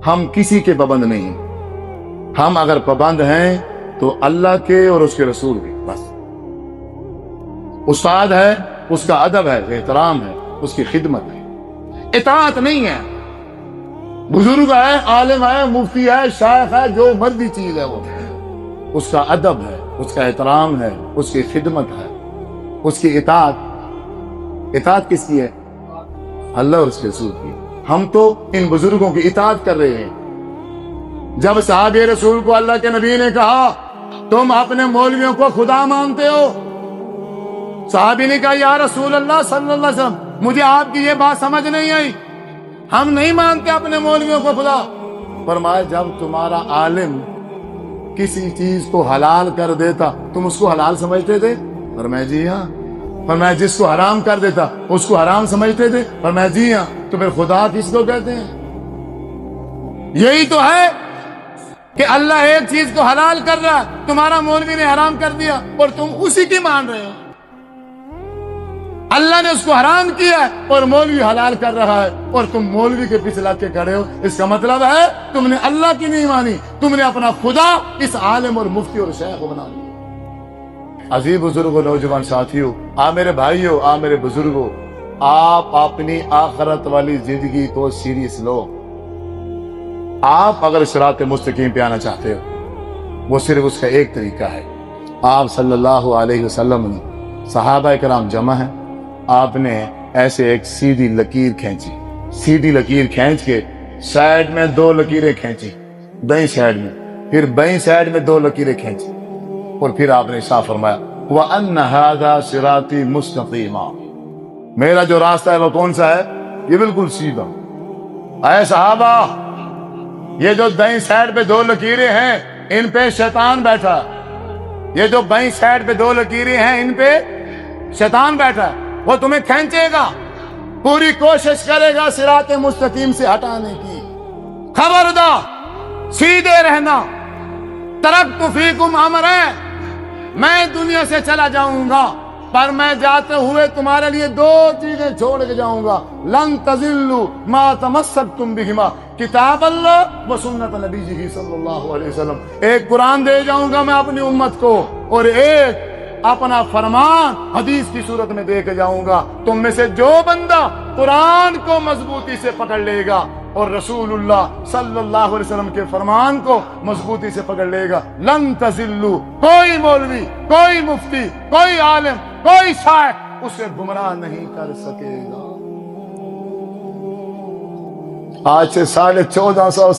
ہم کسی کے پابند نہیں ہیں. ہم اگر پابند ہیں تو اللہ کے اور اس کے رسول کے بس. استاد ہے اس کا ادب ہے، احترام ہے، اس کی خدمت ہے، اطاعت نہیں ہے. بزرگ ہے، عالم ہے، مفتی ہے، شیخ ہے، جو مرضی چیز ہے وہ اس کا ادب ہے، اس کا احترام ہے، اس کی خدمت ہے، اس کی اطاعت. اطاعت کس کی ہے؟ اللہ اور اس کے رسول کی. ہم تو ان بزرگوں کی اطاعت کر رہے ہیں. جب صحابہ رسول کو اللہ کے نبی نے کہا تم اپنے مولویوں کو خدا مانتے ہو، صحابی نے کہا یا رسول اللہ صلی اللہ علیہ وسلم مجھے آپ کی یہ بات سمجھ نہیں آئی، ہم نہیں مانتے اپنے مولویوں کو خدا. فرمایا جب تمہارا عالم کسی چیز کو حلال کر دیتا تم اس کو حلال سمجھتے تھے؟ فرمایا جی ہاں. فرمایا جس کو حرام کر دیتا اس کو حرام سمجھتے تھے؟ فرمایا جی ہاں. تو پھر خدا کس کو کہتے ہیں؟ یہی تو ہے کہ اللہ ایک چیز کو حلال کر رہا ہے، تمہارا مولوی نے حرام کر دیا اور تم اسی کی مان رہے ہو. اللہ نے اس کو حرام کیا ہے اور مولوی حلال کر رہا ہے اور تم مولوی کے پیچھے لگ کے کھڑے ہو. اس کا مطلب ہے تم نے اللہ کی نہیں مانی، تم نے اپنا خدا اس عالم اور مفتی اور شیخ کو بنا لیا. عزیز بزرگوں، نوجوان ساتھیوں، میرے بھائیوں، میرے بزرگوں، آپ اپنی آخرت والی زندگی کو سیریس لو. آپ اگر صراط مستقیم پہ آنا چاہتے ہو وہ صرف اس کا ایک طریقہ ہے. آپ صلی اللہ علیہ وسلم نے صحابہ کرام جمع ہیں، آپ نے ایسے ایک سیدھی لکیر کھینچی، سیدھی لکیر کھینچ کے سائڈ میں دو لکیریں کھینچی، دائیں سائڈ میں، پھر بائیں سائڈ میں دو لکیریں کھینچی، اور پھر آپ نے صاف فرمایا وَأَنَّ هَذَا صِرَاطِي مُسْتَقِيمًا. میرا جو راستہ ہے وہ کون سا ہے؟ یہ بالکل سیدھا. اے صحابہ، یہ جو دائیں سائڈ پہ دو لکیریں ہیں ان پہ شیطان بیٹھا، یہ جو بائیں سائڈ پہ دو لکیریں ہیں ان پہ شیطان بیٹھا، وہ تمہیں کھینچے گا، پوری کوشش کرے گا صراط مستقیم سے ہٹانے کی. خبردار، سیدھے رہنا. ترکت فیکم امرین، میں دنیا سے چلا جاؤں گا پر میں جاتے ہوئے تمہارے لیے دو چیزیں چھوڑ کے جاؤں گا. لن تضلوا ما تمسکتم بہما، کتاب اللہ و سنت نبیہ صلی اللہ علیہ وسلم. ایک قرآن دے جاؤں گا میں اپنی امت کو، اور ایک اپنا فرمان حدیث کی صورت میں دے کے جاؤں گا. تم میں سے جو بندہ قرآن کو مضبوطی سے پکڑ لے گا اور رسول اللہ صلی اللہ علیہ وسلم کے فرمان کو مضبوطی سے پکڑ لے گا، لن تضلوا، کوئی مولوی، کوئی مفتی، کوئی عالم، کوئی شیخ اسے گمراہ نہیں کر سکے گا. آج سے 1450